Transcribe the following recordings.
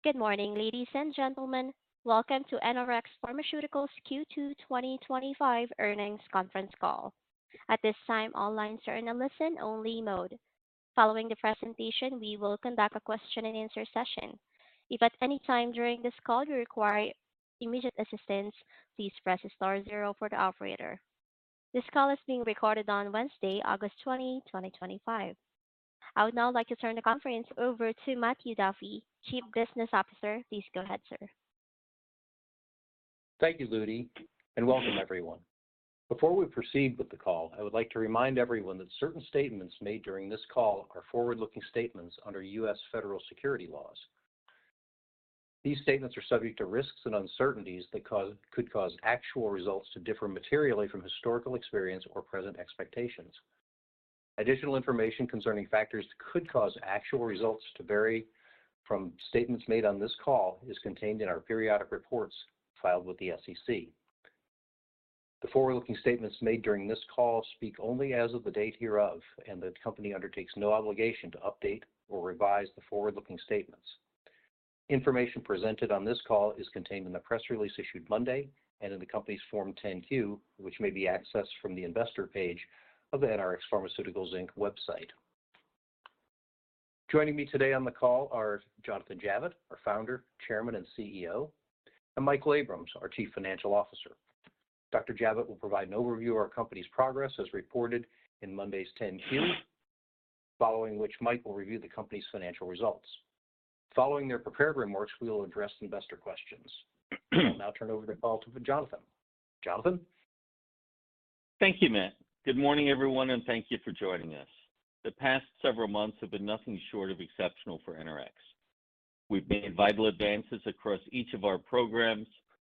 Good morning, ladies and gentlemen. Welcome to NRX Pharmaceuticals Q2 2025 earnings conference call. At this time, all lines are in a listen-only mode. Following the presentation, we will conduct a question-and-answer session. If at any time during this call you require immediate assistance, please press star zero for the operator. This call is being recorded on Wednesday, August 20, 2025. I would now like to turn the conference over to Matthew Duffy, Chief Business Officer. Please go ahead, sir. Thank you, Ludi, and welcome everyone. Before we proceed with the call, I would like to remind everyone that certain statements made during this call are forward-looking statements under U.S. federal security laws. These statements are subject to risks and uncertainties that could cause actual results to differ materially from historical experience or present expectations. Additional information concerning factors that could cause actual results to vary from statements made on this call is contained in our periodic reports filed with the SEC. The forward-looking statements made during this call speak only as of the date hereof, and the company undertakes no obligation to update or revise the forward-looking statements. Information presented on this call is contained in the press release issued Monday and in the company's Form 10-Q, which may be accessed from the investor page of the NRX Pharmaceuticals Inc. website. Joining me today on the call are Jonathan Javitt, our founder, chairman, and CEO, and Michael Abrams, our Chief Financial Officer. Dr. Javitt will provide an overview of our company's progress as reported in Monday's 10-Q, following which Mike will review the company's financial results. Following their prepared remarks, we will address investor questions. I'll now turn over the call to Jonathan. Jonathan? Thank you, Matt. Good morning, everyone, and thank you for joining us. The past several months have been nothing short of exceptional for NRX. We've made vital advances across each of our programs,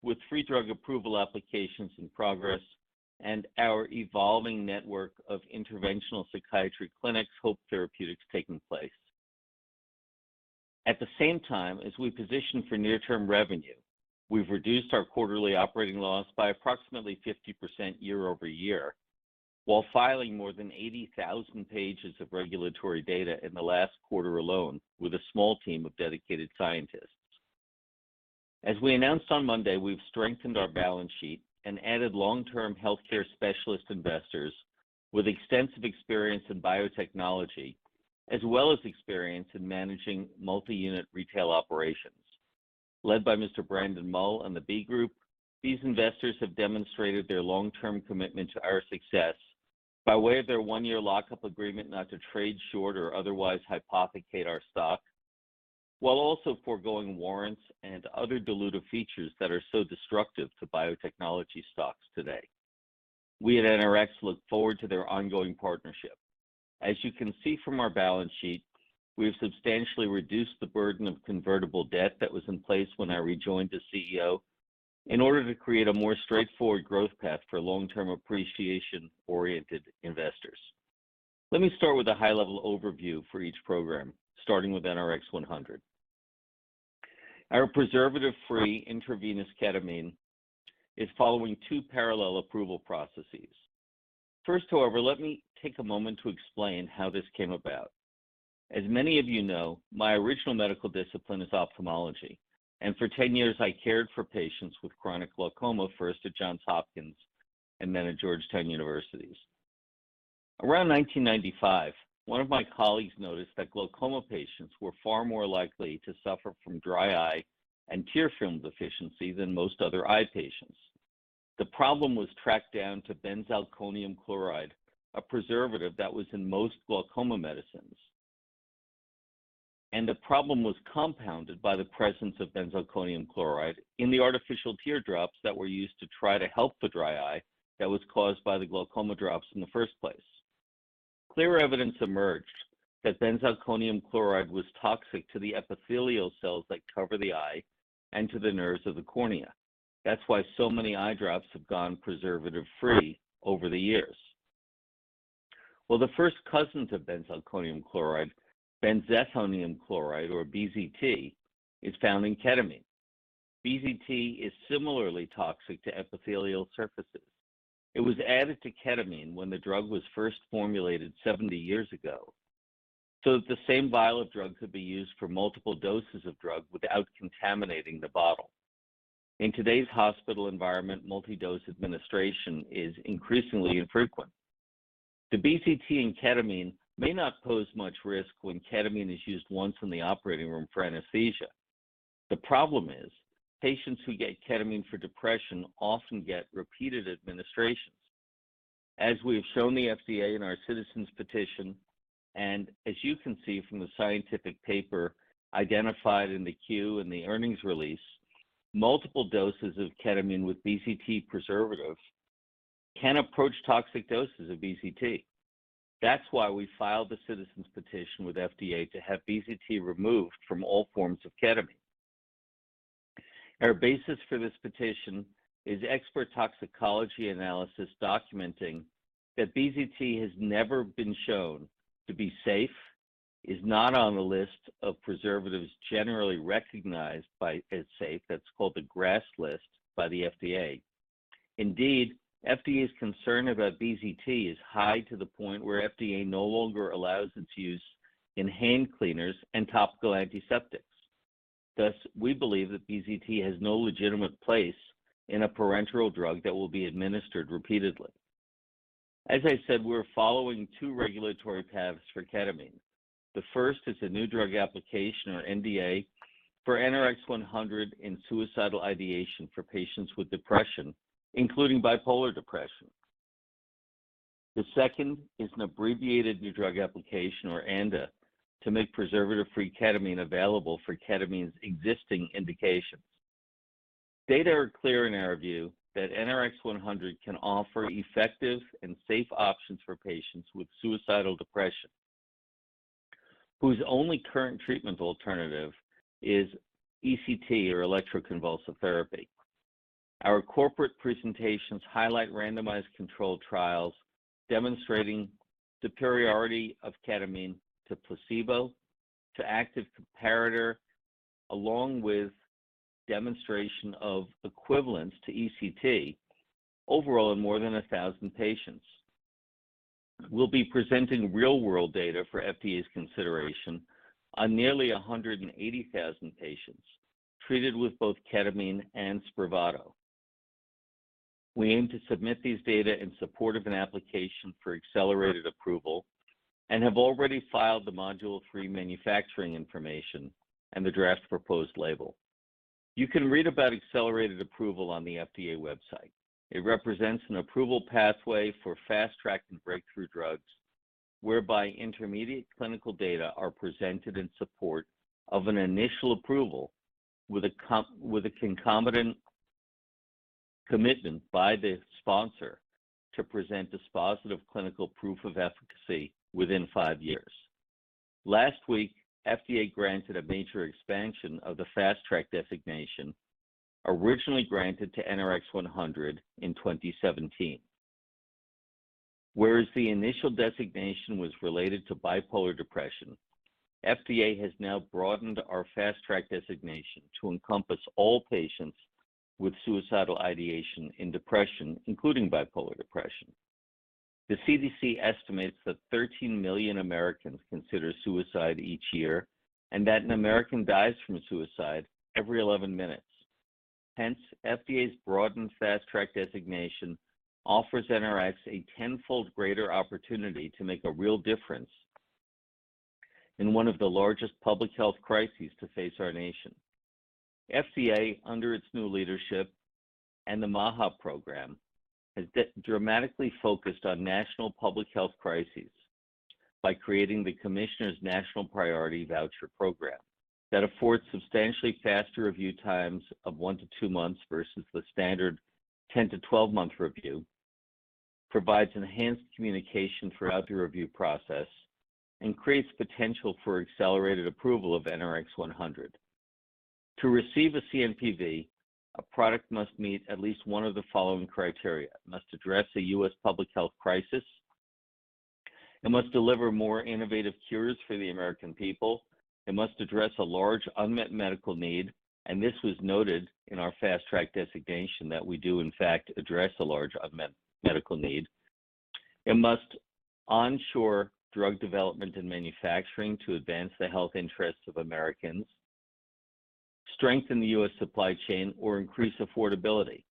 with free drug approval applications in progress, and our evolving network of interventional psychiatry clinics, HOPE Therapeutics, taking place. At the same time, as we position for near-term revenue, we've reduced our quarterly operating loss by approximately 50% year-over-year, while filing more than 80,000 pages of regulatory data in the last quarter alone with a small team of dedicated scientists. As we announced on Monday, we've strengthened our balance sheet and added long-term healthcare specialist investors with extensive experience in biotechnology, as well as experience in managing multi-unit retail operations. Led by Mr. Brandon Mull and the B Group, these investors have demonstrated their long-term commitment to our success by way of their one-year lockup agreement not to trade short or otherwise hypothecate our stock, while also foregoing warrants and other dilutive features that are so destructive to biotechnology stocks today. We at NRX look forward to their ongoing partnership. As you can see from our balance sheet, we have substantially reduced the burden of convertible debt that was in place when I rejoined as CEO, in order to create a more straightforward growth path for long-term appreciation-oriented investors. Let me start with a high-level overview for each program, starting with NRX 100. Our preservative-free intravenous ketamine is following two parallel approval processes. First, however, let me take a moment to explain how this came about. As many of you know, my original medical discipline is ophthalmology, and for 10 years I cared for patients with chronic glaucoma, first at Johns Hopkins and then at Georgetown Universities. Around 1995, one of my colleagues noticed that glaucoma patients were far more likely to suffer from dry eye and tear film deficiency than most other eye patients. The problem was tracked down to benzalkonium chloride, a preservative that was in most glaucoma medicines. And the problem was compounded by the presence of benzalkonium chloride in the artificial teardrops that were used to try to help the dry eye that was caused by the glaucoma drops in the first place. Clear evidence emerged that benzalkonium chloride was toxic to the epithelial cells that cover the eye and to the nerves of the cornea. That's why so many eye drops have gone preservative-free over the years. Well, the first cousin to benzalkonium chloride, benzethonium chloride, or BZT, is found in ketamine. BZT is similarly toxic to epithelial surfaces. It was added to ketamine when the drug was first formulated 70 years ago. so that the same vial of drug could be used for multiple doses of drug without contaminating the bottle. In today's hospital environment, multi-dose administration is increasingly infrequent. The BCT in ketamine may not pose much risk when ketamine is used once in the operating room for anesthesia. The problem is, patients who get ketamine for depression often get repeated administrations. As we have shown the FDA in our citizens petition, and as you can see from the scientific paper identified in the Q and the earnings release, multiple doses of ketamine with BCT preservative can approach toxic doses of BCT. That's why we filed the citizens petition with FDA to have BCT removed from all forms of ketamine. Our basis for this petition is expert toxicology analysis documenting that BCT has never been shown to be safe, is not on the list of preservatives generally recognized as safe, that's called the GRAS list by the FDA. Indeed, FDA's concern about BCT is high to the point where FDA no longer allows its use in hand cleaners and topical antiseptics. Thus, we believe that BCT has no legitimate place in a parenteral drug that will be administered repeatedly. As I said, we're following two regulatory paths for ketamine. The first is a new drug application, or NDA, for NRX 100 in suicidal ideation for patients with depression, including bipolar depression. The second is an abbreviated new drug application, or ANDA, to make preservative-free ketamine available for ketamine's existing indications. Data are clear in our view that NRX 100 can offer effective and safe options for patients with suicidal depression, whose only current treatment alternative is ECT, or electroconvulsive therapy. Our corporate presentations highlight randomized controlled trials demonstrating superiority of ketamine to placebo, to active comparator, along with demonstration of equivalence to ECT overall in more than 1,000 patients. We'll be presenting real-world data for FDA's consideration on nearly 180,000 patients treated with both ketamine and Spravato. We aim to submit these data in support of an application for accelerated approval and have already filed the Module 3 manufacturing information and the draft proposed label. You can read about accelerated approval on the FDA website. It represents an approval pathway for fast-track and breakthrough drugs, whereby intermediate clinical data are presented in support of an initial approval with a concomitant commitment by the sponsor to present dispositive clinical proof of efficacy within 5 years. Last week, FDA granted a major expansion of the Fast Track designation, originally granted to NRX 100 in 2017. Whereas the initial designation was related to bipolar depression, FDA has now broadened our Fast Track designation to encompass all patients with suicidal ideation in depression, including bipolar depression. The CDC estimates that 13 million Americans consider suicide each year, and that an American dies from suicide every 11 minutes. Hence, FDA's broadened Fast Track designation offers NRX a tenfold greater opportunity to make a real difference in one of the largest public health crises to face our nation. FDA, under its new leadership and the HOPE program, has dramatically focused on national public health crises by creating the Commissioner's National Priority Voucher Program that affords substantially faster review times of 1 to 2 months versus the standard 10 to 12-month review, provides enhanced communication throughout the review process, and creates potential for accelerated approval of NRX 100. To receive a CNPV, a product must meet at least one of the following criteria. It must address a U.S. public health crisis. It must deliver more innovative cures for the American people. It must address a large unmet medical need, and this was noted in our Fast Track designation that we do in fact address a large unmet medical need. It must onshore drug development and manufacturing to advance the health interests of Americans, strengthen the U.S. supply chain, or increase affordability.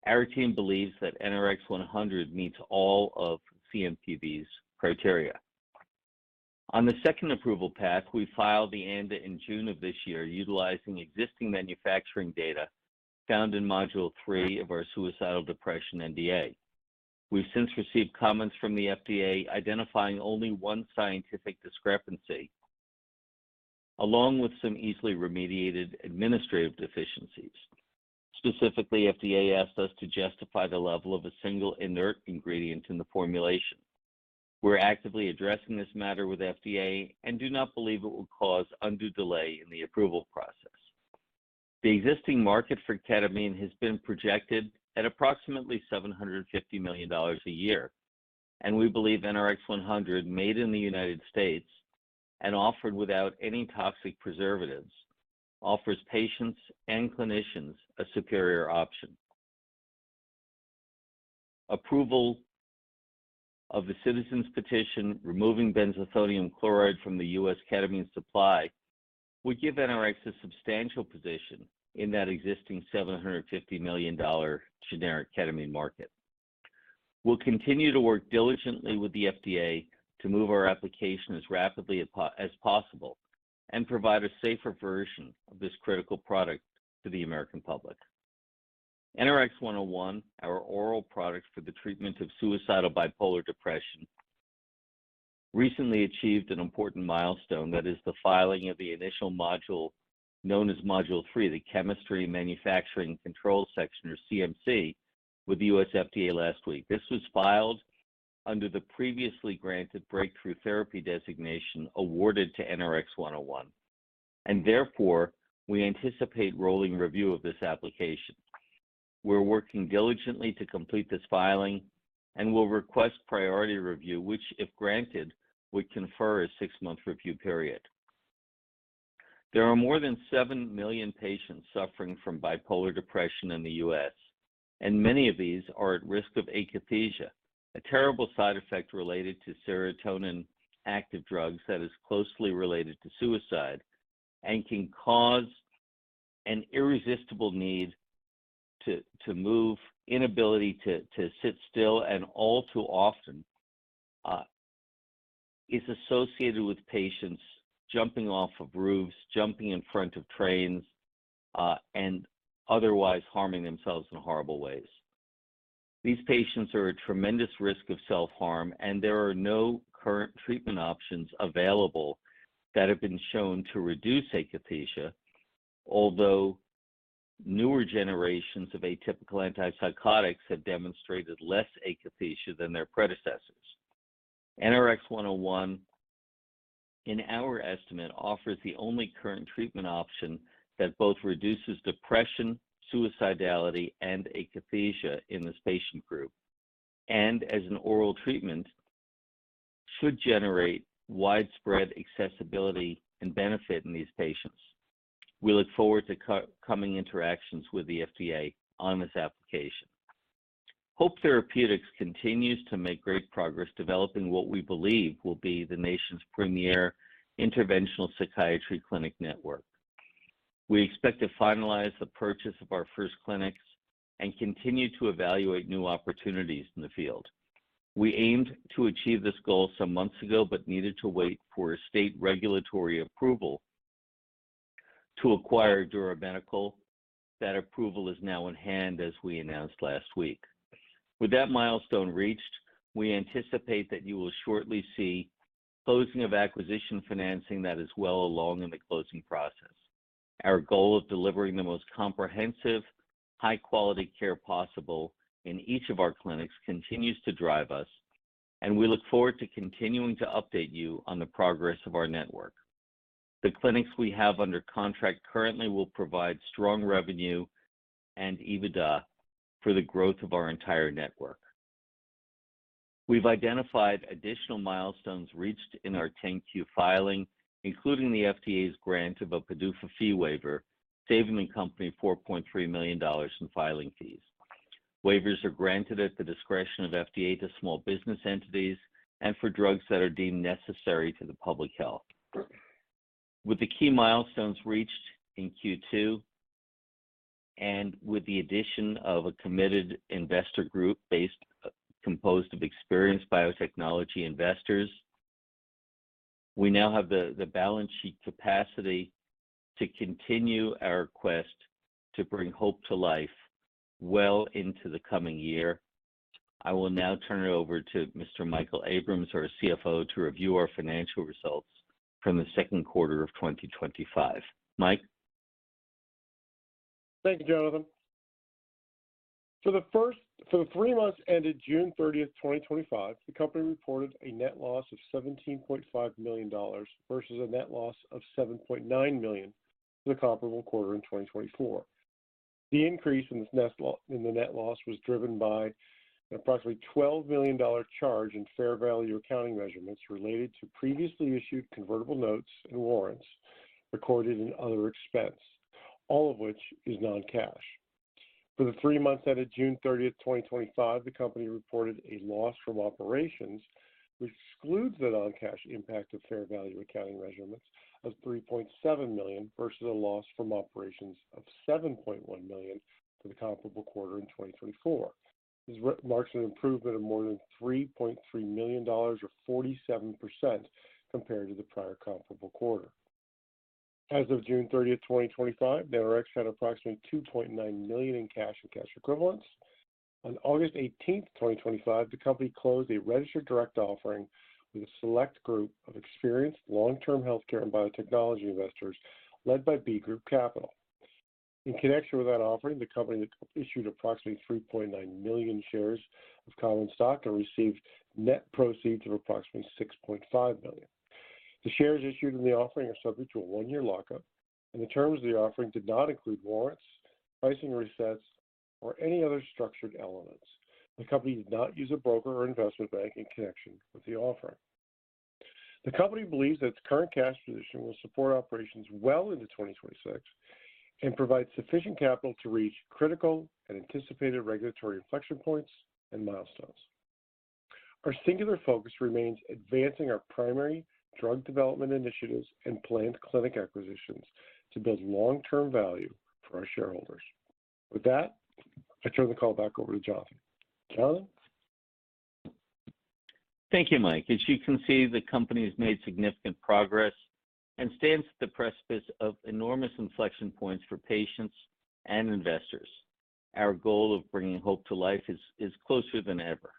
Our team believes that NRX 100 meets all of CMPV's criteria. On the second approval path, we filed the ANDA in June of this year utilizing existing manufacturing data found in Module 3 of our suicidal depression NDA. We've since received comments from the FDA identifying only one scientific discrepancy, along with some easily remediated administrative deficiencies. Specifically, FDA asked us to justify the level of a single inert ingredient in the formulation. We're actively addressing this matter with FDA and do not believe it will cause undue delay in the approval process. The existing market for ketamine has been projected at approximately $750 million a year, and we believe NRX 100, made in the United States and offered without any toxic preservatives, offers patients and clinicians a superior option. Approval of the citizens' petition removing benzethonium chloride from the U.S. ketamine supply would give NRX a substantial position in that existing $750 million generic ketamine market. We'll continue to work diligently with the FDA to move our application as rapidly as possible and provide a safer version of this critical product to the American public. NRX 101, our oral product for the treatment of suicidal bipolar depression, recently achieved an important milestone, that is the filing of the initial module known as Module 3, the Chemistry, Manufacturing, Control Section, or CMC, with the U.S. FDA last week. This was filed under the previously granted Breakthrough Therapy designation awarded to NRX 101, and therefore we anticipate rolling review of this application. We're working diligently to complete this filing and will request priority review, which, if granted, would confer a 6-month review period. There are more than 7 million patients suffering from bipolar depression in the U.S., and many of these are at risk of akathisia, a terrible side effect related to serotonin active drugs that is closely related to suicide and can cause an irresistible need to move, inability to sit still, and all too often is associated with patients jumping off of roofs, jumping in front of trains, and otherwise harming themselves in horrible ways. These patients are at tremendous risk of self-harm, and there are no current treatment options available that have been shown to reduce akathisia, although newer generations of atypical antipsychotics have demonstrated less akathisia than their predecessors. NRX 101, in our estimate, offers the only current treatment option that both reduces depression, suicidality, and akathisia in this patient group, and as an oral treatment, should generate widespread accessibility and benefit in these patients. We look forward to coming interactions with the FDA on this application. HOPE Therapeutics continues to make great progress developing what we believe will be the nation's premier interventional psychiatry clinic network. We expect to finalize the purchase of our first clinics and continue to evaluate new opportunities in the field. We aimed to achieve this goal some months ago, but needed to wait for a state regulatory approval to acquire Dura Medical. That approval is now in hand, as we announced last week. With that milestone reached, we anticipate that you will shortly see closing of acquisition financing that is well along in the closing process. Our goal of delivering the most comprehensive, high-quality care possible in each of our clinics continues to drive us, and we look forward to continuing to update you on the progress of our network. The clinics we have under contract currently will provide strong revenue and EBITDA for the growth of our entire network. We've identified additional milestones reached in our 10-Q filing, including the FDA's grant of a PDUFA fee waiver, saving the company $4.3 million in filing fees. Waivers are granted at the discretion of FDA to small business entities and for drugs that are deemed necessary to the public health. With the key milestones reached in Q2, and with the addition of a committed investor group composed of experienced biotechnology investors, we now have the balance sheet capacity to continue our quest to bring hope to life well into the coming year. I will now turn it over to Mr. Michael Abrams, our CFO, to review our financial results from the second quarter of 2025. Mike? Thank you, Jonathan. For the 3 months ended June 30th, 2025, the company reported a net loss of $17.5 million versus a net loss of $7.9 million for the comparable quarter in 2024. The increase in the net loss was driven by an approximately $12 million charge in fair value accounting measurements related to previously issued convertible notes and warrants recorded in other expense, all of which is non-cash. For the 3 months ended June 30th, 2025, the company reported a loss from operations, which excludes the non-cash impact of fair value accounting measurements, of $3.7 million versus a loss from operations of $7.1 million for the comparable quarter in 2024. This marks an improvement of more than $3.3 million, or 47%, compared to the prior comparable quarter. As of June 30th, 2025, NRX had approximately $2.9 million in cash and cash equivalents. On August 18th, 2025, the company closed a registered direct offering with a select group of experienced long-term healthcare and biotechnology investors led by B Group Capital. In connection with that offering, the company issued approximately 3.9 million shares of common stock and received net proceeds of approximately $6.5 million. The shares issued in the offering are subject to a 1-year lockup, and the terms of the offering did not include warrants, pricing resets, or any other structured elements. The company did not use a broker or investment bank in connection with the offering. The company believes that its current cash position will support operations well into 2026 and provide sufficient capital to reach critical and anticipated regulatory inflection points and milestones. Our singular focus remains advancing our primary drug development initiatives and planned clinic acquisitions to build long-term value for our shareholders. With that, I turn the call back over to Jonathan. Jonathan? Thank you, Mike. As you can see, the company has made significant progress and stands at the precipice of enormous inflection points for patients and investors. Our goal of bringing hope to life is closer than ever.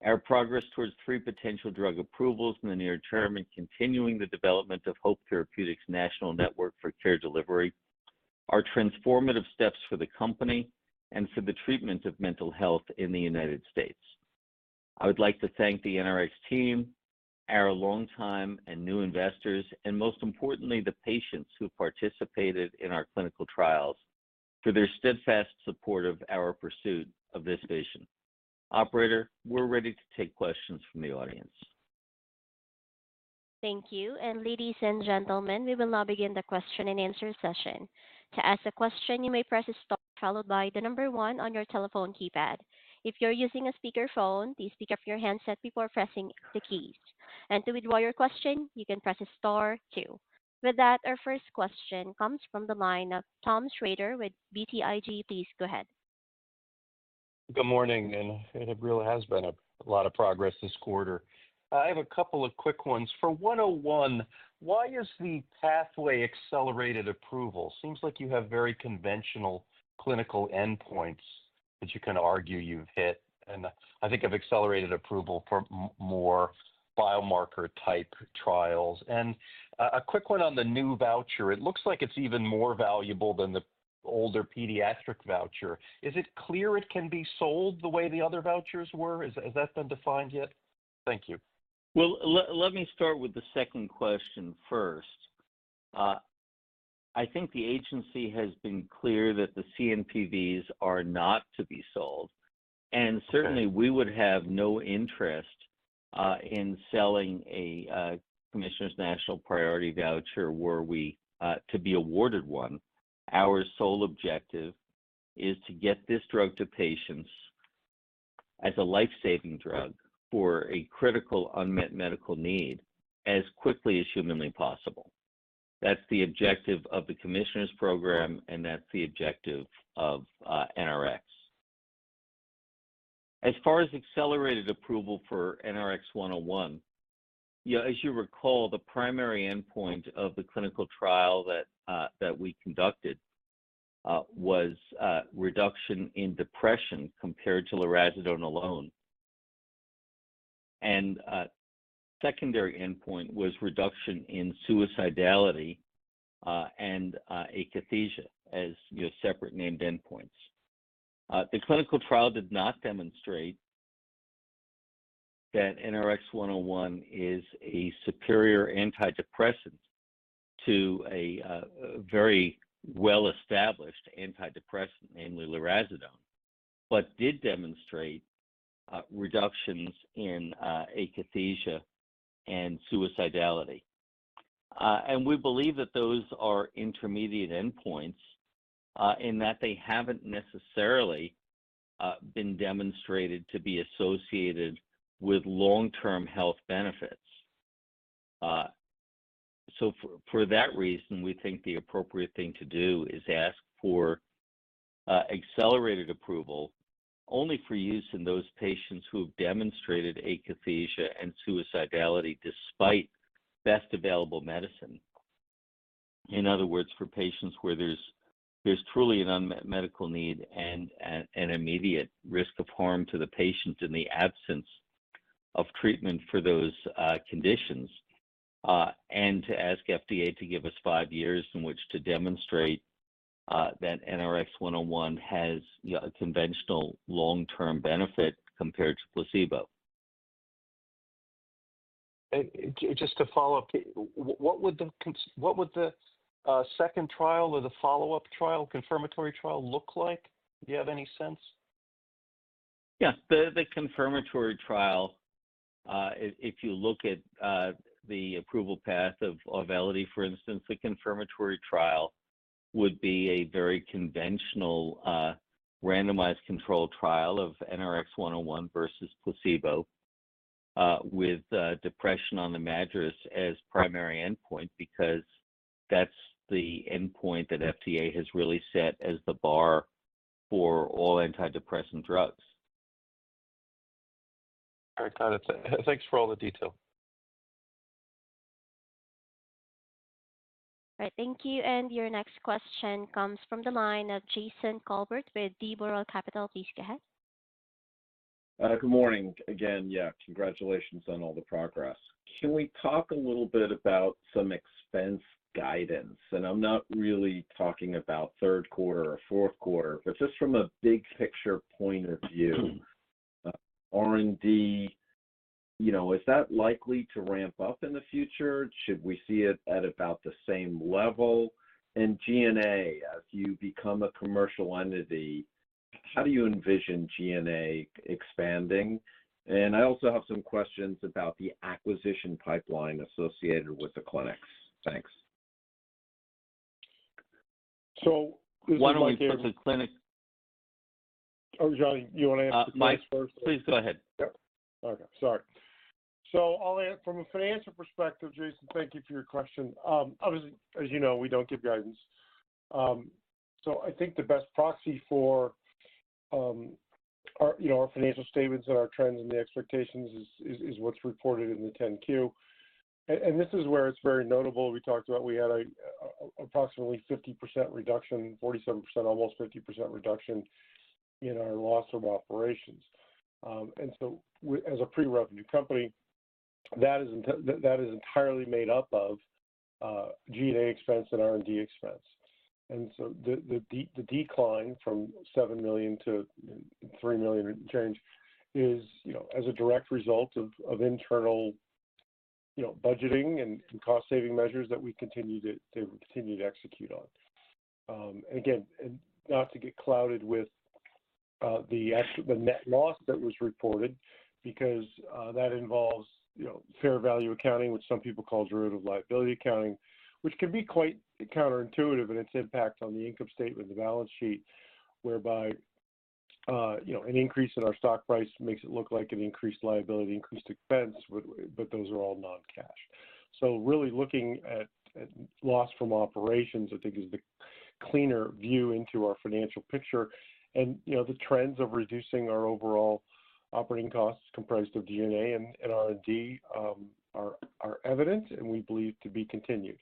Our progress towards 3 potential drug approvals in the near term and continuing the development of HOPE Therapeutics' national network for care delivery are transformative steps for the company and for the treatment of mental health in the United States. I would like to thank the NRX team, our longtime and new investors, and most importantly, the patients who participated in our clinical trials for their steadfast support of our pursuit of this vision. Operator, we're ready to take questions from the audience. Thank you. And ladies and gentlemen, we will now begin the question and answer session. To ask a question, you may press star followed by the number 1 on your telephone keypad. If you're using a speakerphone, please pick up your handset before pressing the keys. And to withdraw your question, you can press star 2. With that, our first question comes from the line of Tom Schrader with BTIG. Please go ahead. Good morning, and it really has been a lot of progress this quarter. I have a couple of quick ones. For 101, why is the pathway accelerated approval? Seems like you have very conventional clinical endpoints that you can argue you've hit, and I think of accelerated approval for more biomarker type trials. And a quick one on the new voucher. It looks like it's even more valuable than the older pediatric voucher. Is it clear it can be sold the way the other vouchers were? Has that been defined yet? Thank you. Well, let me start with the second question first. I think the agency has been clear that the CNPVs are not to be sold, and certainly we would have no interest in selling a Commissioner's National Priority Voucher were we to be awarded one. Our sole objective is to get this drug to patients as a life-saving drug for a critical unmet medical need as quickly as humanly possible. That's the objective of the Commissioner's Program, and that's the objective of NRX. As far as accelerated approval for NRX 101, as you recall, the primary endpoint of the clinical trial that we conducted was reduction in depression compared to lurasidone alone. And secondary endpoint was reduction in suicidality and akathisia as separate named endpoints. The clinical trial did not demonstrate that NRX 101 is a superior antidepressant to a very well-established antidepressant, namely lurasidone, but did demonstrate reductions in akathisia and suicidality. And we believe that those are intermediate endpoints in that they haven't necessarily been demonstrated to be associated with long-term health benefits. So for that reason, we think the appropriate thing to do is ask for accelerated approval only for use in those patients who have demonstrated akathisia and suicidality despite best available medicine. In other words, for patients where there's truly an unmet medical need and an immediate risk of harm to the patient in the absence of treatment for those conditions, and to ask FDA to give us 5 years in which to demonstrate that NRX 101 has a conventional long-term benefit compared to placebo. Just to follow up, what would the second trial or the follow-up trial, confirmatory trial, look like? Do you have any sense? Yeah, the confirmatory trial, if you look at the approval path of Auvelity, for instance, the confirmatory trial would be a very conventional randomized controlled trial of NRX 101 versus placebo with depression on the MADRS as primary endpoint, because that's the endpoint that FDA has really set as the bar for all antidepressant drugs. All right, got it. Thanks for all the detail. All right, thank you. And your next question comes from the line of Jason Colbert with DeBoral Capital. Please go ahead. Good morning. Again, congratulations on all the progress. Can we talk a little bit about some expense guidance? And I'm not really talking about third quarter or fourth quarter, but just from a big picture point of view, R&D, is that likely to ramp up in the future? Should we see it at about the same level? And G&A, as you become a commercial entity, how do you envision G&A expanding? And I also have some questions about the acquisition pipeline associated with the clinics. Thanks. So why don't we put the clinic? Oh, Johnny, you want to answer the Mike, first? please go ahead. Yep. Okay, sorry. So I'll answer from a financial perspective, Jason. Thank you for your question. Obviously, as you know, we don't give guidance. So I think the best proxy for our financial statements and our trends and the expectations is what's reported in the 10-Q. And this is where it's very notable. We talked about we had a approximately 50% reduction, 47%, almost 50% reduction in our loss of operations. And so as a pre-revenue company, that is entirely made up of G&A expense and R&D expense. And so the decline from $7 million to $3 million and change is, as a direct result of internal, budgeting and cost-saving measures that we continue to execute on. And again, and not to get clouded with the net loss that was reported, because that involves, fair value accounting, which some people call derivative liability accounting, which can be quite counterintuitive in its impact on the income statement, the balance sheet, whereby an increase in our stock price makes it look like an increased liability, increased expense, but those are all non-cash. So really looking at loss from operations, I think, is the cleaner view into our financial picture. And, the trends of reducing our overall operating costs comprised of G&A and R&D are evident, and we believe to be continued.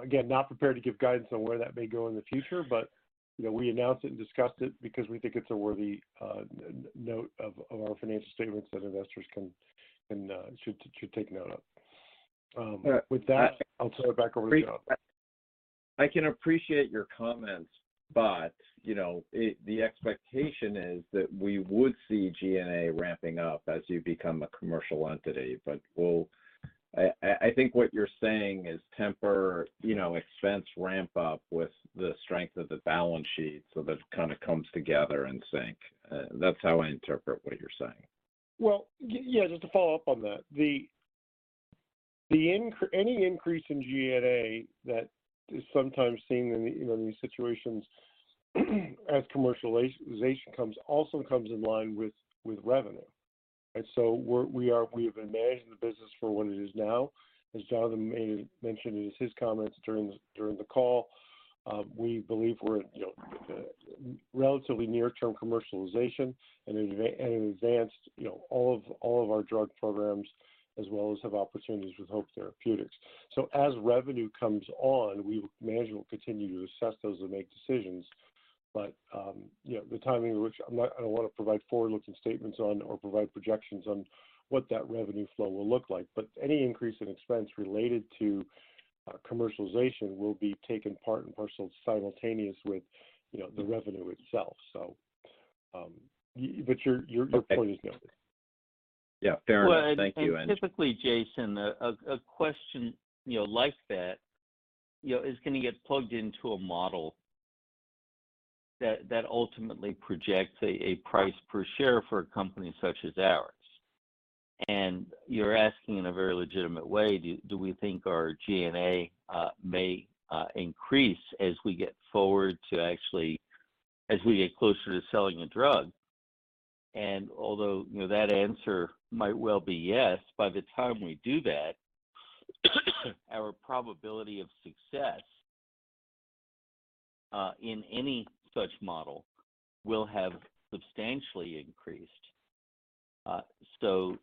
Again, not prepared to give guidance on where that may go in the future, but we announced it and discussed it because we think it's a worthy note of our financial statements that investors should take note of. With that, I'll turn it back over to John. I can appreciate your comments, but the expectation is that we would see G&A ramping up as you become a commercial entity. But I think what you're saying is temper, expense ramp up with the strength of the balance sheet, so that it kind of comes together in sync. That's how I interpret what you're saying. Well, yeah, just to follow up on that, any increase in G&A that is sometimes seen in these situations as commercialization comes in line with revenue. And so we have been managing the business for what it is now. As Jonathan mentioned in his comments during the call, we believe we're relatively near-term commercialization and advanced all of our drug programs, as well as have opportunities with HOPE Therapeutics. So as revenue comes on, management will continue to assess those and make decisions. But the timing of which I don't want to provide forward-looking statements on or provide projections on what that revenue flow will look like. But any increase in expense related to commercialization will be taken part and parcel simultaneous with the revenue itself. So, but your point is noted. Yeah, fair enough. Thank you. And typically, Jason, a question like that is going to get plugged into a model that ultimately projects a price per share for a company such as ours. And you're asking in a very legitimate way, do we think our G&A may increase as we get forward to as we get closer to selling a drug? And although that answer might well be yes, by the time we do that, our probability of success in any such model will have substantially increased, so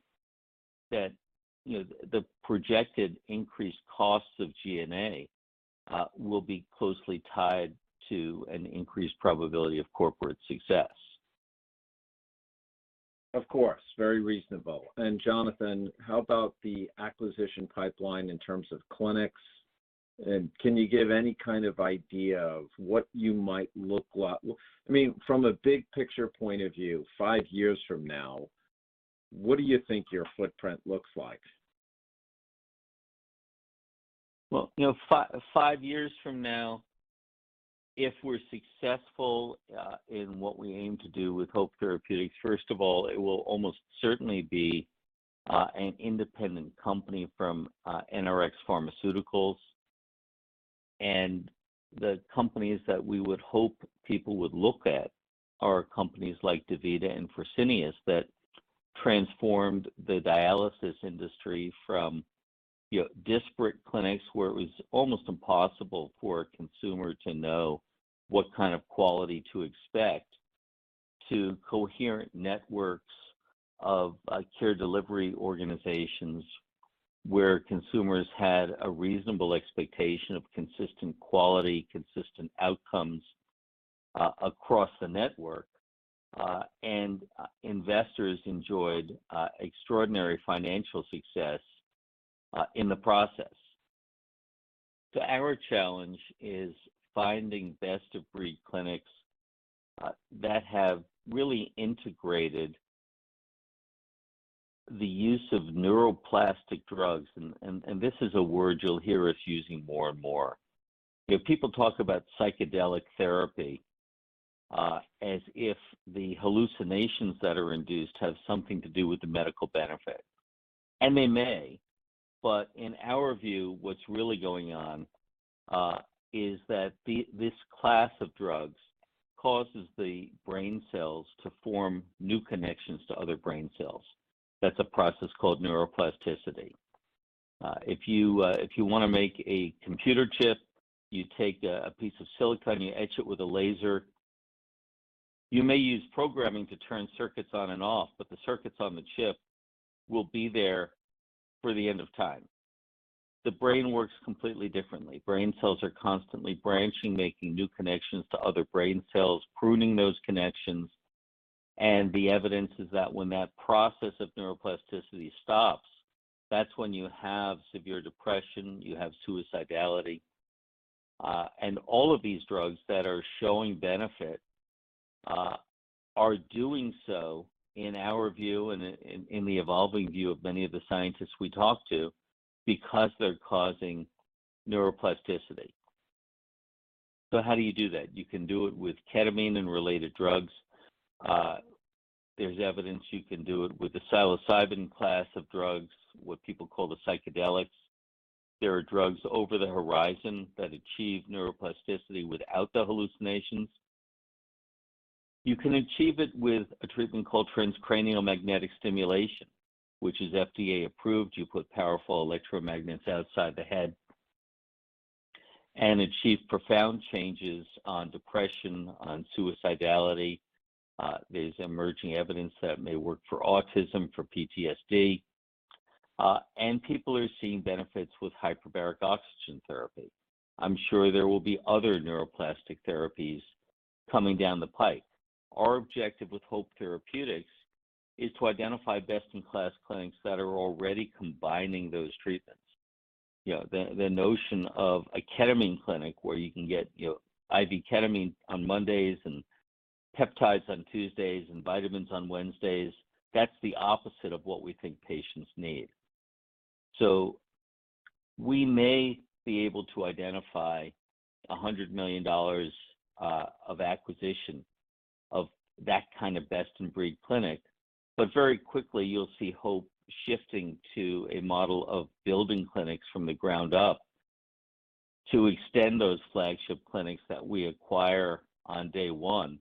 that the projected increased costs of G&A will be closely tied to an increased probability of corporate success. Of course, very reasonable. And Jonathan, how about the acquisition pipeline in terms of clinics? And can you give any kind of idea of what you might look like? I mean, from a big picture point of view, 5 years from now, what do you think your footprint looks like? Well, 5 years from now, if we're successful in what we aim to do with HOPE Therapeutics, first of all, it will almost certainly be an independent company from NRX Pharmaceuticals. And the companies that we would hope people would look at are companies like DaVita and Fresenius that transformed the dialysis industry from disparate clinics where it was almost impossible for a consumer to know what kind of quality to expect, to coherent networks of care delivery organizations where consumers had a reasonable expectation of consistent quality, consistent outcomes across the network, and investors enjoyed extraordinary financial success in the process. So our challenge is finding best-of-breed clinics that have really integrated the use of neuroplastic drugs, and this is a word you'll hear us using more and more. People talk about psychedelic therapy as if the hallucinations that are induced have something to do with the medical benefit. And they may, but in our view, what's really going on is that this class of drugs causes the brain cells to form new connections to other brain cells. That's a process called neuroplasticity. If you want to make a computer chip, you take a piece of silicon, you etch it with a laser. You may use programming to turn circuits on and off, but the circuits on the chip will be there for the end of time. The brain works completely differently. Brain cells are constantly branching, making new connections to other brain cells, pruning those connections. And the evidence is that when that process of neuroplasticity stops, that's when you have severe depression, you have suicidality. And all of these drugs that are showing benefit are doing so, in our view and in the evolving view of many of the scientists we talk to, because they're causing neuroplasticity. So how do you do that? You can do it with ketamine and related drugs. There's evidence you can do it with the psilocybin class of drugs, what people call the psychedelics. There are drugs over the horizon that achieve neuroplasticity without the hallucinations. You can achieve it with a treatment called transcranial magnetic stimulation, which is FDA approved. You put powerful electromagnets outside the head and achieve profound changes on depression, on suicidality. There's emerging evidence that may work for autism, for PTSD. And people are seeing benefits with hyperbaric oxygen therapy. I'm sure there will be other neuroplastic therapies coming down the pike. Our objective with HOPE Therapeutics is to identify best-in-class clinics that are already combining those treatments. You know, the notion of a ketamine clinic where you can get, IV ketamine on Mondays and peptides on Tuesdays and vitamins on Wednesdays, that's the opposite of what we think patients need. So we may be able to identify $100 million of acquisition of that kind of best-in-breed clinic, but very quickly you'll see HOPE shifting to a model of building clinics from the ground up to extend those flagship clinics that we acquire on day one,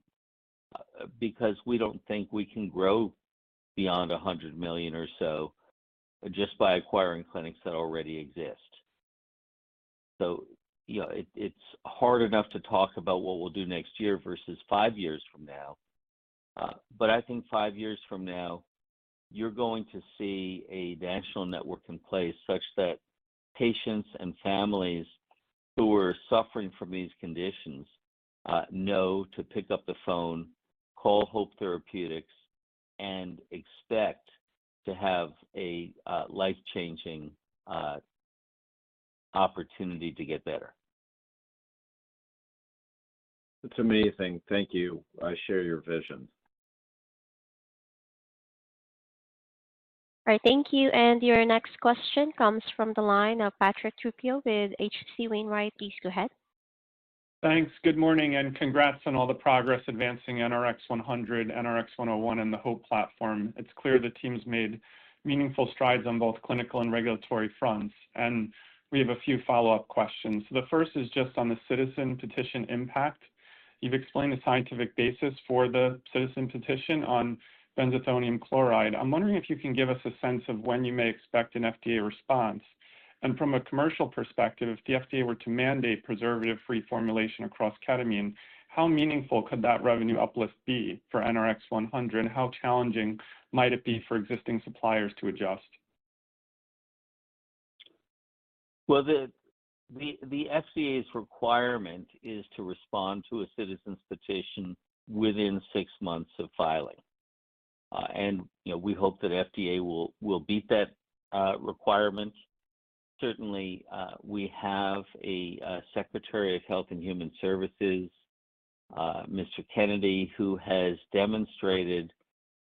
because we don't think we can grow beyond 100 million or so just by acquiring clinics that already exist. So, it's hard enough to talk about what we'll do next year versus 5 years from now. But I think 5 years from now, you're going to see a national network in place such that patients and families who are suffering from these conditions know to pick up the phone, call HOPE Therapeutics, and expect to have a life-changing opportunity to get better. It's amazing. Thank you. I share your vision. All right, thank you. And your next question comes from the line of Patrick Trucchio with H.C. Wainwright. Please go ahead. Thanks. Good morning, and congrats on all the progress advancing NRX 100, NRX 101, and the HOPE platform. It's clear the team's made meaningful strides on both clinical and regulatory fronts, and we have a few follow-up questions. So the first is just on the citizen petition impact. You've explained the scientific basis for the citizen petition on benzethonium chloride. I'm wondering if you can give us a sense of when you may expect an FDA response. And from a commercial perspective, if the FDA were to mandate preservative-free formulation across ketamine, how meaningful could that revenue uplift be for NRX 100, and how challenging might it be for existing suppliers to adjust? Well, the FDA's requirement is to respond to a citizen's petition within 6 months of filing. And we hope that FDA will beat that requirement. Certainly, we have a Secretary of Health and Human Services, Mr. Kennedy, who has demonstrated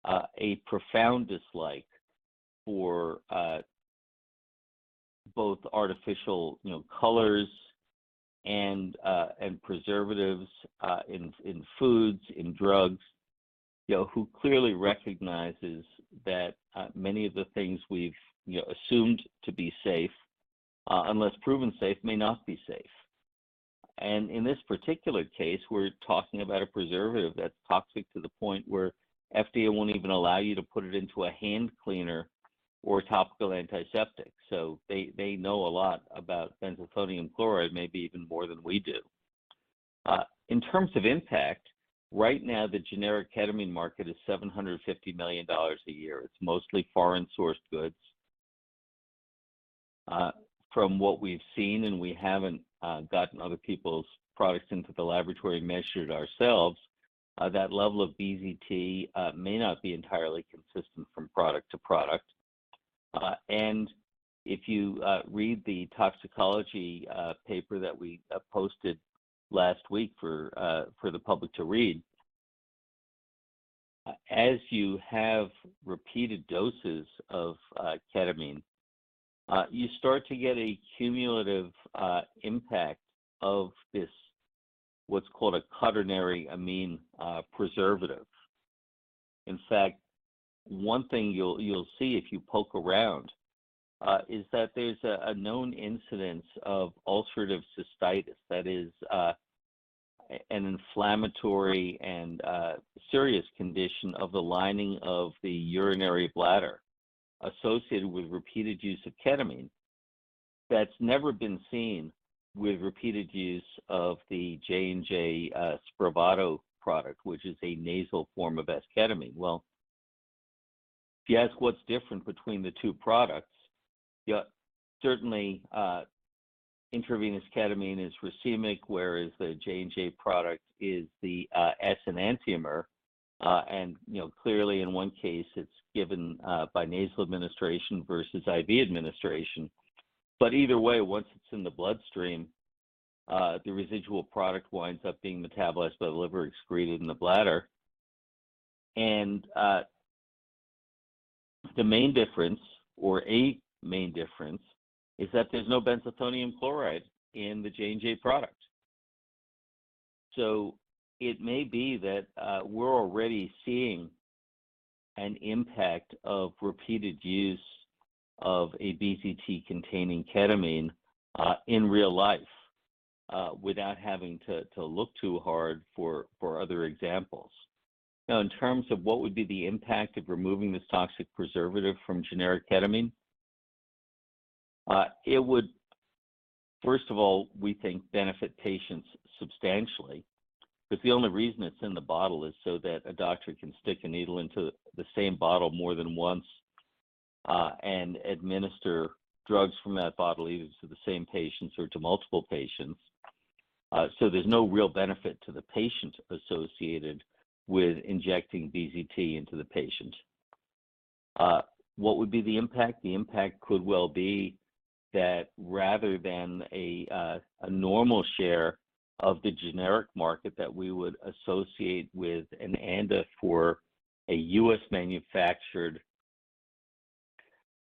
a profound dislike for both artificial, colors and preservatives in foods, in drugs. Who clearly recognizes that many of the things we've assumed to be safe, unless proven safe, may not be safe. And in this particular case, we're talking about a preservative that's toxic to the point where FDA won't even allow you to put it into a hand cleaner or topical antiseptic. So they know a lot about benzethonium chloride, maybe even more than we do. In terms of impact, right now the generic ketamine market is $750 million a year. It's mostly foreign sourced goods. From what we've seen, and we haven't gotten other people's products into the laboratory and measured ourselves, that level of BZT may not be entirely consistent from product to product. And if you read the toxicology paper that we posted last week for the public to read, as you have repeated doses of ketamine, you start to get a cumulative impact of this, what's called a quaternary amine preservative. In fact, one thing you'll see if you poke around is that there's a known incidence of ulcerative cystitis, that is an inflammatory and serious condition of the lining of the urinary bladder associated with repeated use of ketamine that's never been seen with repeated use of the J&J Spravato product, which is a nasal form of esketamine. Well, if you ask what's different between the two products, certainly intravenous ketamine is racemic, whereas the J&J product is the S enantiomer. And clearly in one case it's given by nasal administration versus IV administration. But either way, once it's in the bloodstream, the residual product winds up being metabolized by the liver, excreted in the bladder. And the main difference, or a main difference, is that there's no benzethonium chloride in the J&J product. So it may be that we're already seeing an impact of repeated use of a BZT-containing ketamine in real life without having to look too hard for other examples. Now, in terms of what would be the impact of removing this toxic preservative from generic ketamine, it would, first of all, we think, benefit patients substantially, because the only reason it's in the bottle is so that a doctor can stick a needle into the same bottle more than once and administer drugs from that bottle either to the same patients or to multiple patients. So there's no real benefit to the patient associated with injecting BZT into the patient. What would be the impact? The impact could well be that rather than a normal share of the generic market that we would associate with an ANDA for a U.S. manufactured,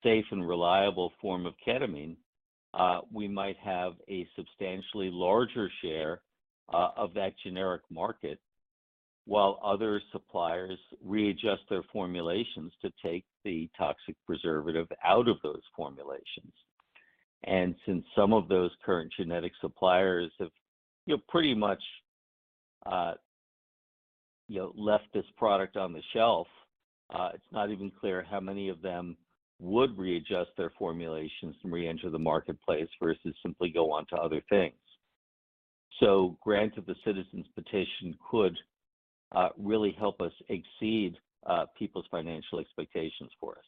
safe and reliable form of ketamine, we might have a substantially larger share of that generic market, while other suppliers readjust their formulations to take the toxic preservative out of those formulations. And since some of those current genetic suppliers have pretty much left this product on the shelf, it's not even clear how many of them would readjust their formulations and re-enter the marketplace versus simply go on to other things. So grant of the citizens petition could really help us exceed people's financial expectations for us.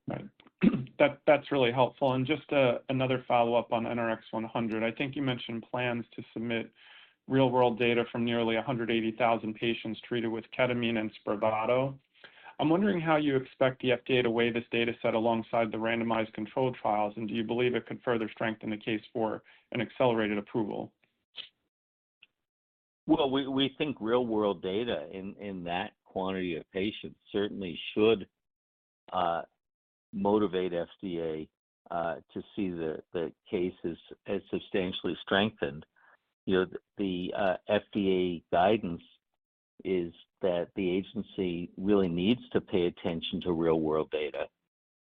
Right. That's really helpful. And just another follow-up on NRX 100. I think you mentioned plans to submit real-world data from nearly 180,000 patients treated with ketamine and Spravato. I'm wondering how you expect the FDA to weigh this data set alongside the randomized controlled trials, and do you believe it could further strengthen the case for an accelerated approval? Well, we think real-world data in that quantity of patients certainly should motivate FDA to see the case as substantially strengthened. The FDA guidance is that the agency really needs to pay attention to real-world data,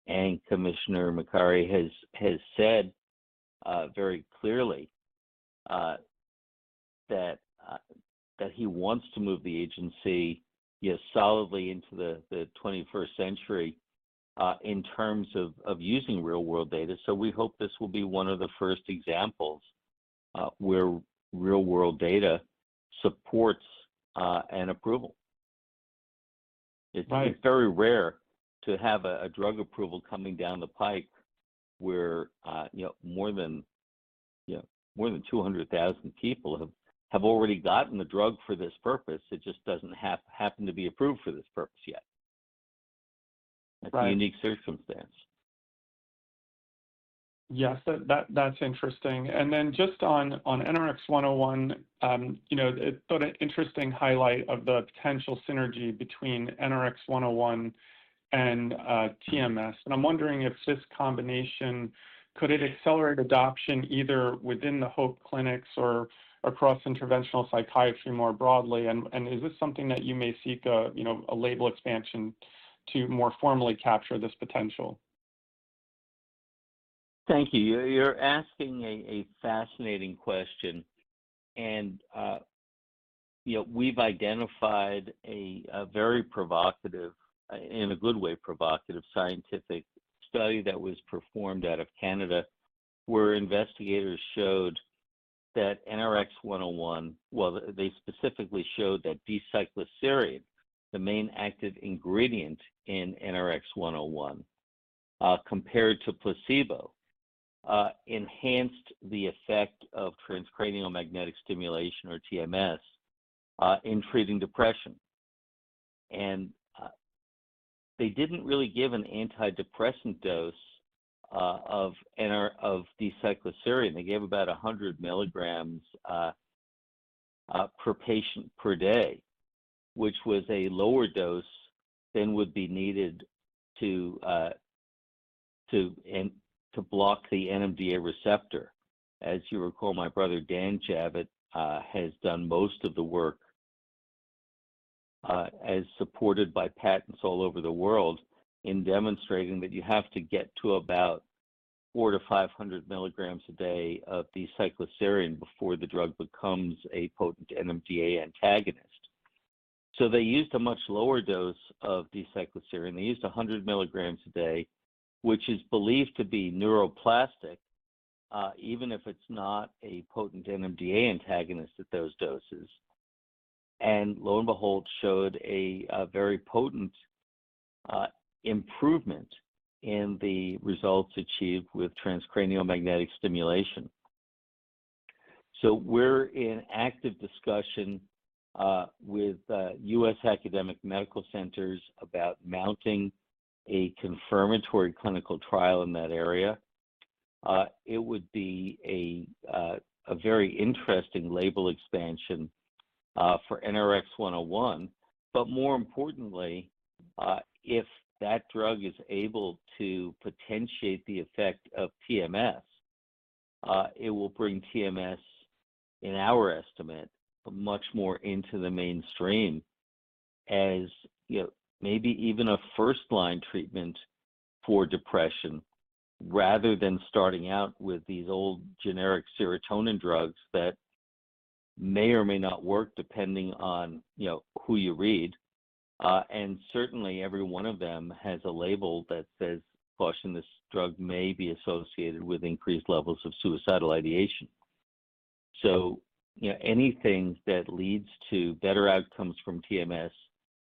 and Commissioner Makary has said very clearly that he wants to move the agency solidly into the 21st century in terms of using real-world data. So we hope this will be one of the first examples where real-world data supports an approval. It's very rare to have a drug approval coming down the pike where more than 200,000 people have already gotten the drug for this purpose. It just doesn't happen to be approved for this purpose yet. That's a unique circumstance. Yes, that's interesting. And then just on NRX-101, it's sort of interesting highlight of the potential synergy between NRX-101 and TMS. And I'm wondering if this combination, could it accelerate adoption either within the HOPE clinics or across interventional psychiatry more broadly? And is this something that you may seek a label expansion to more formally capture this potential? Thank you. You're asking a fascinating question, and we've identified a very provocative, in a good way provocative, scientific study that was performed out of Canada, where investigators showed that NRX-101, well, they specifically showed that D-cycloserine, the main active ingredient in NRX-101, compared to placebo, enhanced the effect of transcranial magnetic stimulation, or TMS, in treating depression. And they didn't really give an antidepressant dose of D-cycloserine. They gave about 100 milligrams per patient per day, which was a lower dose than would be needed to block the NMDA receptor. As you recall, my brother Dan Javitt has done most of the work, as supported by patents all over the world, in demonstrating that you have to get to about 400 to 500 milligrams a day of D-cycloserine before the drug becomes a potent NMDA antagonist. So they used a much lower dose of D-cycloserine. They used 100 milligrams a day, which is believed to be neuroplastic, even if it's not a potent NMDA antagonist at those doses. And lo and behold, showed a very potent improvement in the results achieved with transcranial magnetic stimulation. So we're in active discussion with U.S. academic medical centers about mounting a confirmatory clinical trial in that area. It would be a very interesting label expansion for NRX-101, but more importantly, if that drug is able to potentiate the effect of TMS, it will bring TMS, in our estimate, much more into the mainstream as maybe even a first-line treatment for depression, rather than starting out with these old generic serotonin drugs that may or may not work depending on who you read. And certainly every one of them has a label that says, caution, this drug may be associated with increased levels of suicidal ideation. So anything that leads to better outcomes from TMS,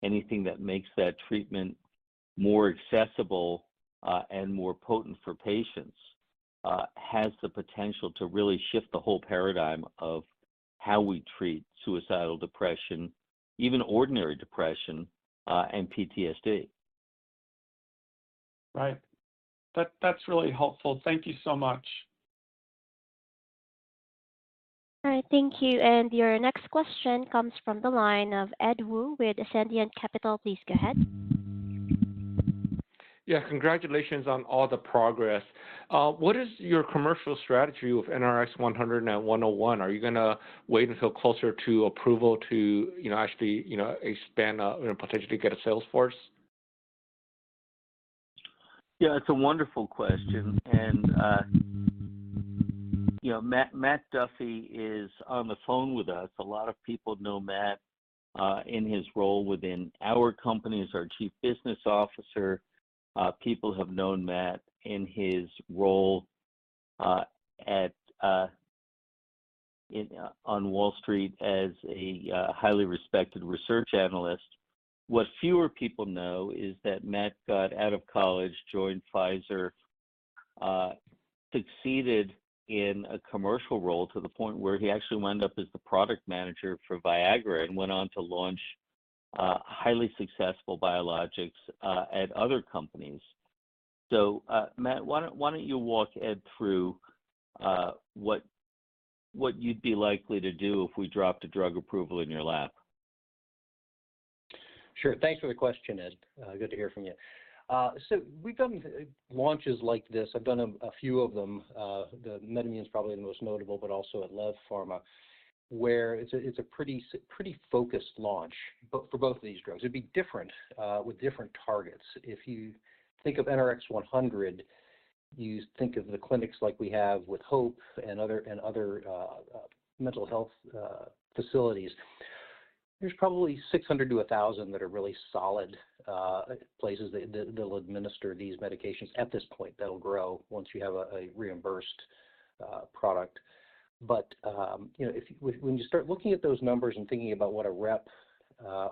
anything that makes that treatment more accessible and more potent for patients, has the potential to really shift the whole paradigm of how we treat suicidal depression, even ordinary depression, and PTSD. Right. That's really helpful. Thank you so much. All right, thank you. And your next question comes from the line of Ed Wu with Ascendiant Capital. Please go ahead. Yeah, congratulations on all the progress. What is your commercial strategy with NRX-100 and 101? Are you going to wait until closer to approval to, actually, expand, potentially get a sales force? Yeah, it's a wonderful question, and Matt Duffy is on the phone with us. A lot of people know Matt in his role within our company as our Chief Business Officer. People have known Matt in his role on Wall Street as a highly respected research analyst. What fewer people know is that Matt got out of college, joined Pfizer, succeeded in a commercial role to the point where he actually wound up as the product manager for Viagra and went on to launch highly successful biologics at other companies. So, Matt, why don't you walk Ed through what you'd be likely to do if we dropped a drug approval in your lap? Sure. Thanks for the question, Ed. Good to hear from you. So we've done launches like this. I've done a few of them. The Metamune is probably the most notable, but also at Lev Pharma, where it's a pretty focused launch. But for both of these drugs, it'd be different with different targets. If you think of NRX 100, you think of the clinics like we have with HOPE and other mental health facilities. There's probably 600 to 1,000 that are really solid places that they'll administer these medications at this point. That'll grow once you have a reimbursed product. But when you start looking at those numbers and thinking about what a rep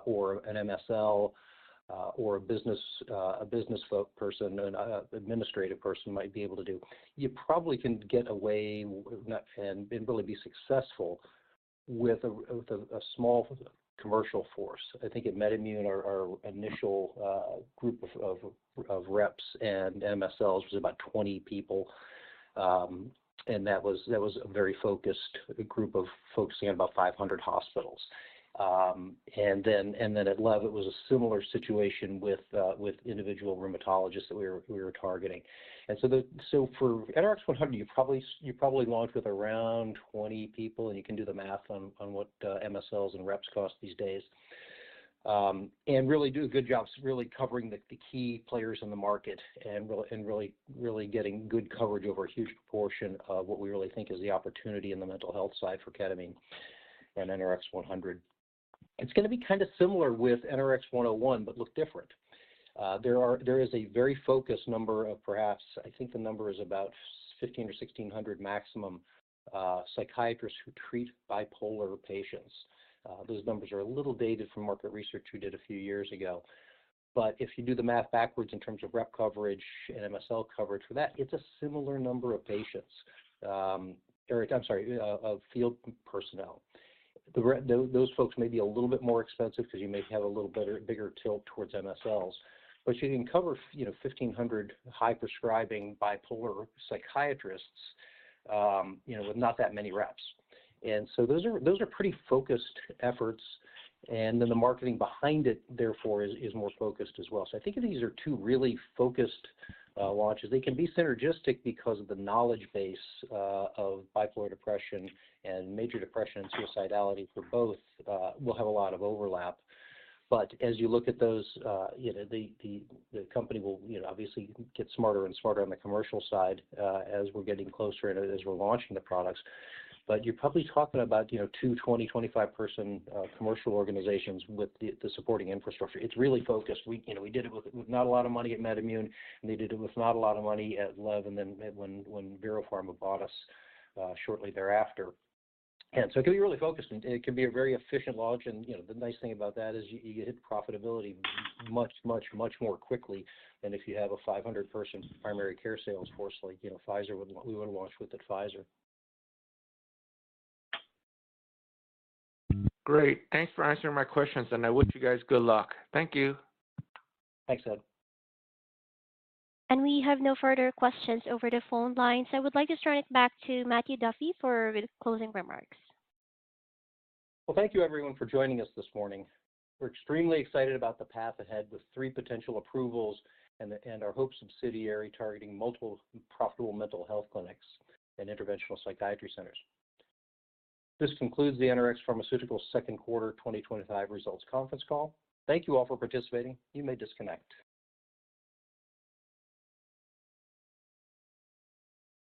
or an MSL or a business folk person, an administrative person might be able to do, you probably can get away and really be successful with a small commercial force. I think at Metamune, our initial group of reps and MSLs was about 20 people, and that was a very focused group of focusing on about 500 hospitals. And then at Lev, it was a similar situation with individual rheumatologists that we were targeting. And so for NRX 100, you probably launch with around 20 people, and you can do the math on what MSLs and reps cost these days, and really do a good job really covering the key players in the market and really getting good coverage over a huge proportion of what we really think is the opportunity in the mental health side for ketamine and NRX 100. It's going to be kind of similar with NRX 101, but look different. There is a very focused number of perhaps, I think the number is about 1,500 or 1,600 maximum psychiatrists who treat bipolar patients. Those numbers are a little dated from market research we did a few years ago. But if you do the math backwards in terms of rep coverage and MSL coverage for that, it's a similar number of patients, of field personnel. Those folks may be a little bit more expensive because you may have a little bigger tilt towards MSLs, but you can cover 1,500 high prescribing bipolar psychiatrists, with not that many reps. And so those are pretty focused efforts, and then the marketing behind it, therefore, is more focused as well. So I think these are two really focused launches. They can be synergistic because of the knowledge base of bipolar depression and major depression and suicidality for both will have a lot of overlap. But as you look at those, the company will obviously get smarter and smarter on the commercial side as we're getting closer and as we're launching the products. But you're probably talking about 20, 25 person commercial organizations with the supporting infrastructure. It's really focused. We did it with not a lot of money at Metamune, and they did it with not a lot of money at Lev, and then when Vero Pharma bought us shortly thereafter. And so it can be really focused, and it can be a very efficient launch. And the nice thing about that is you hit profitability much more quickly than if you have a 500 person primary care sales force like Pfizer we would have launched with at Pfizer. Great. Thanks for answering my questions, and I wish you guys good luck. Thank you. Thanks, Ed. And we have no further questions over the phone lines. I would like to turn it back to Matthew Duffy for closing remarks. Well, thank you, everyone, for joining us this morning. We're extremely excited about the path ahead with 3 potential approvals and our HOPE subsidiary targeting multiple profitable mental health clinics and interventional psychiatry centers. This concludes the NRX Pharmaceuticals second quarter 2025 results conference call. Thank you all for participating. You may disconnect.